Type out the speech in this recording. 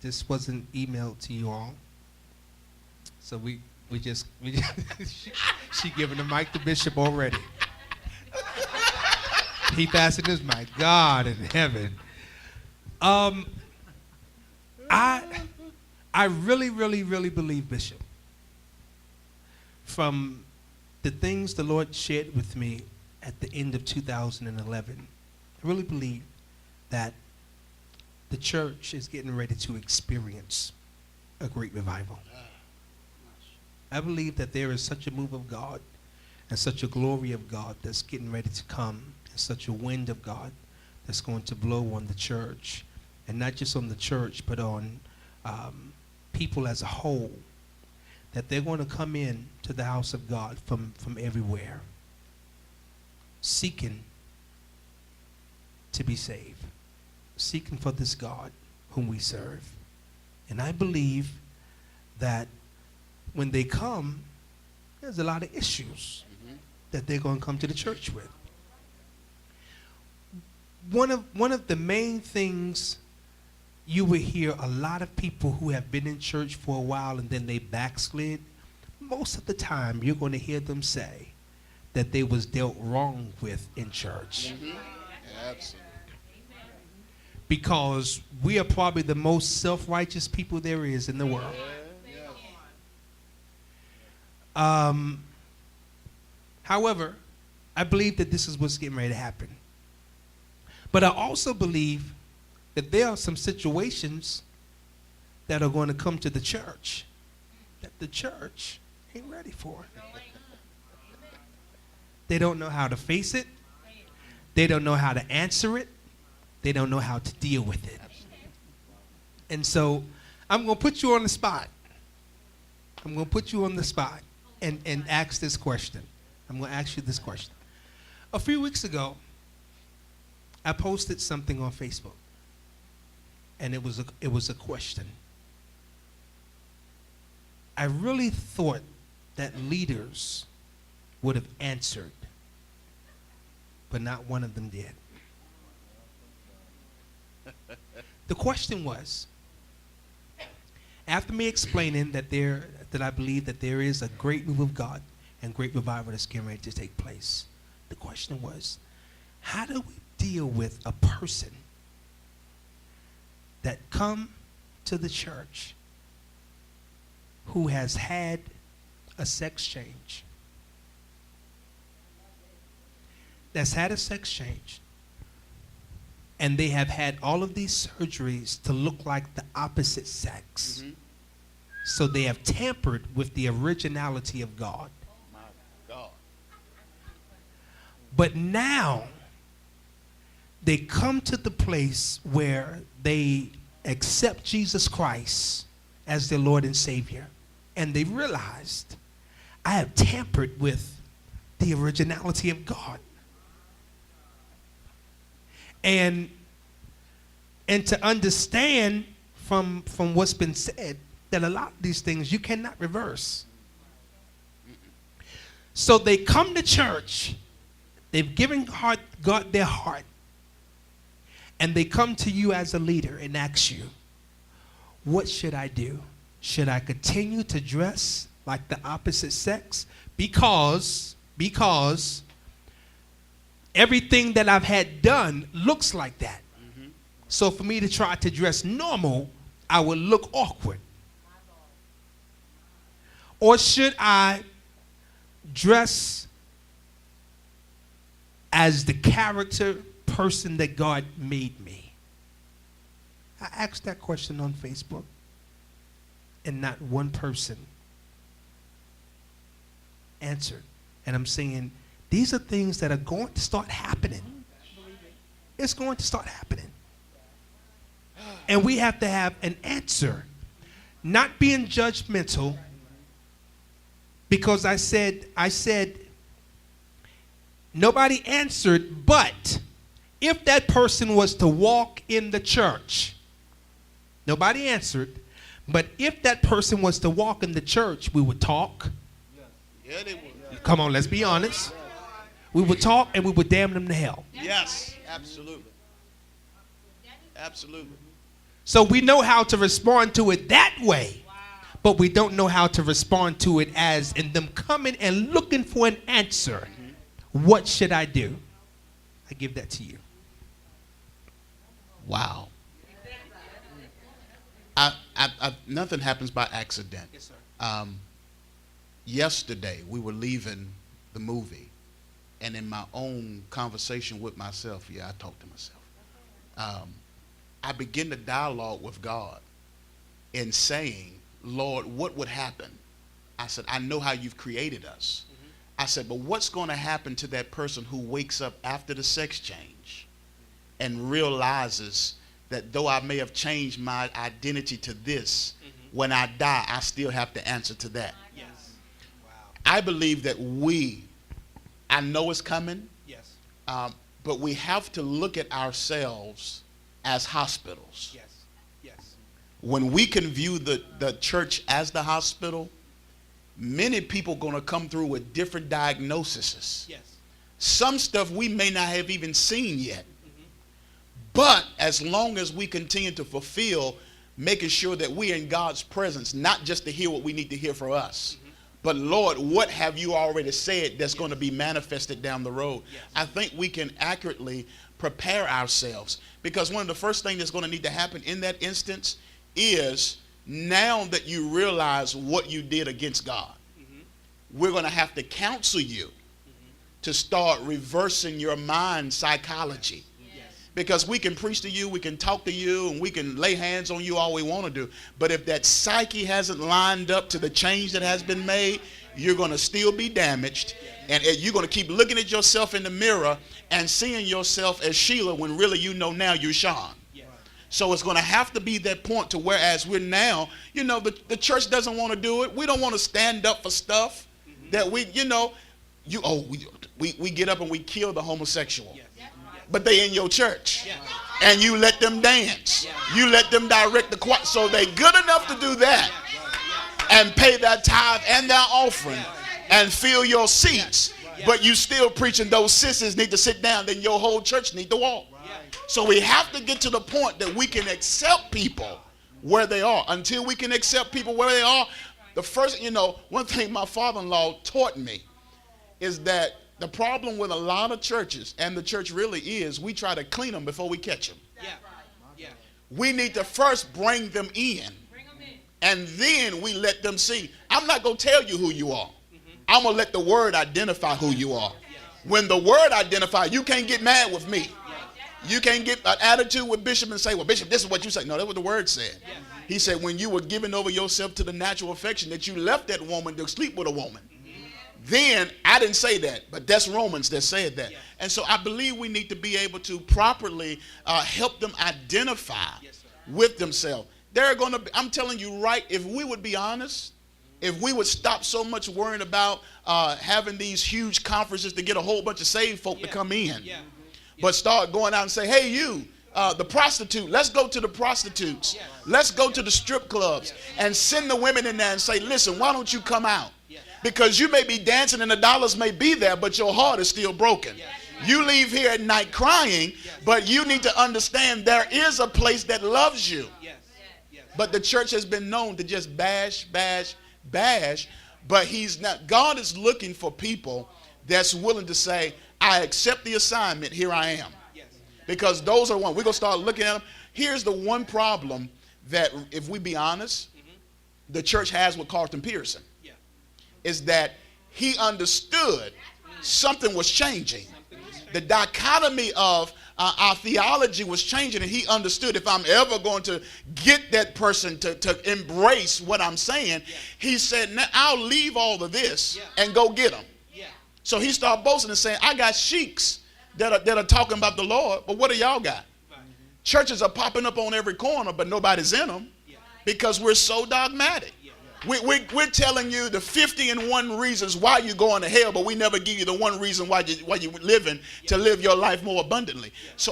This wasn't emailed to you all. So we just she giving the mic to Bishop already. He fastened his mic. God in heaven. I really, really, really believe, Bishop, from the things the Lord shared with me at the end of 2011, I really believe that the church is getting ready to experience a great revival. I believe that there is such a move of God and such a glory of God that's getting ready to come, and such a wind of God that's going to blow on the church, and not just on the church, but on people as a whole, that they're going to come in to the house of God from everywhere, seeking to be saved, seeking for this God whom we serve. And I believe that when they come, there's a lot of issues that they're going to come to the church with. One of the main things you will hear a lot of people who have been in church for a while and then they backslid, most of the time you're going to hear them say that they was dealt wrong with in church. Absolutely. Because we are probably the most self-righteous people there is in the world. However, I believe that this is what's getting ready to happen. But I also believe that there are some situations that are going to come to the church that the church ain't ready for. They don't know how to face it. They don't know how to answer it. They don't know how to deal with it. And so I'm going to put you on the spot. I'm going to put you on the spot and ask this question. I'm going to ask you this question. A few weeks ago, I posted something on Facebook, and it was a question. I really thought that leaders would have answered, but not one of them did. The question was, after me explaining that I believe that there is a great move of God and great revival that's getting ready to take place, the question was, how do we deal with a person that come to the church who has had a sex change, that's had a sex change, and they have had all of these surgeries to look like the opposite sex. So they have tampered with the originality of God. My God. But now they come to the place where they accept Jesus Christ as their Lord and Savior, and they realized, I have tampered with the originality of God. And to understand from what's been said that a lot of these things you cannot reverse. So they come to church, they've given God their heart, and they come to you as a leader and ask you, what should I do? Should I continue to dress like the opposite sex? Because everything that I've had done looks like that. So for me to try to dress normal, I would look awkward. Or should I dress as the character person that God made me? I asked that question on Facebook, and not one person answered. And I'm saying, these are things that are going to start happening. It's going to start happening. And we have to have an answer. Not being judgmental, because I said, nobody answered, but if that person was to walk in the church, nobody answered, but if that person was to walk in the church, we would talk. Yeah, they would. Come on, let's be honest. We would talk and we would damn them to hell. Yes, absolutely. Absolutely. So we know how to respond to it that way, but we don't know how to respond to it as in them coming and looking for an answer. What should I do? I give that to you. Wow. Nothing happens by accident. Yes, sir. Yesterday, we were leaving the movie, and in my own conversation with myself, I talked to myself. I began to dialogue with God in saying, Lord, what would happen? I said, I know how you've created us. I said, but what's going to happen to that person who wakes up after the sex change and realizes that though I may have changed my identity to this, when I die, I still have to answer to that. Yes. Wow. I believe that I know it's coming, Yes. but we have to look at ourselves as hospitals. Yes. Yes. When we can view the church as the hospital, many people going to come through with different diagnoses. Yes. Some stuff we may not have even seen yet. But as long as we continue to fulfill, making sure that we are in God's presence, not just to hear what we need to hear for us, but Lord, what have you already said that's going to be manifested down the road? Yes. I think we can accurately prepare ourselves, because one of the first things that's going to need to happen in that instance is, now that you realize what you did against God, we're going to have to counsel you to start reversing your mind psychology. Because we can preach to you, we can talk to you, and we can lay hands on you all we want to do. But if that psyche hasn't lined up to the change that has been made, you're going to still be damaged. And you're going to keep looking at yourself in the mirror and seeing yourself as Sheila when really you know now you're Sean. So it's going to have to be that point to whereas we're now, the church doesn't want to do it. We don't want to stand up for stuff that we get up and we kill the homosexual. But they in your church. And you let them dance. You let them direct the choir. So they good enough to do that and pay their tithe and their offering and fill your seats. But you still preaching those sisters need to sit down, then your whole church need to walk. So we have to get to the point that we can accept people where they are. Until we can accept people where they are, the first, one thing my father-in-law taught me is that the problem with a lot of churches, and the church really is, we try to clean them before we catch them. We need to first bring them in, and then we let them see. I'm not going to tell you who you are. I'm going to let the word identify who you are. When the word identifies, you can't get mad with me. You can't get an attitude with Bishop and say, well, Bishop, this is what you say. No, that's what the word said. He said when you were giving over yourself to the natural affection, that you left that woman to sleep with a woman. Then I didn't say that, but that's Romans that said that. And so I believe we need to be able to properly help them identify with themselves. They're going to be, I'm telling you right, if we would be honest, if we would stop so much worrying about having these huge conferences to get a whole bunch of saved folk to come in, but start going out and say, hey, you, the prostitute, let's go to the prostitutes. Let's go to the strip clubs and send the women in there and say, listen, why don't you come out? Because you may be dancing and the dollars may be there, but your heart is still broken. You leave here at night crying, but you need to understand there is a place that loves you. But the church has been known to just bash, but he's not. God is looking for people that's willing to say, I accept the assignment, here I am. Because those are one. We're going to start looking at them. Here's the one problem that, if we be honest, the church has with Carlton Pearson. Is that he understood something was changing. The dichotomy of our theology was changing, and he understood if I'm ever going to get that person to embrace what I'm saying, he said, now I'll leave all of this and go get them. So he started boasting and saying, I got sheiks that are talking about the Lord, but what do y'all got? Churches are popping up on every corner, but nobody's in them because we're so dogmatic. We're telling you the 51 reasons why you're going to hell, but we never give you the one reason why you're living to live your life more abundantly. So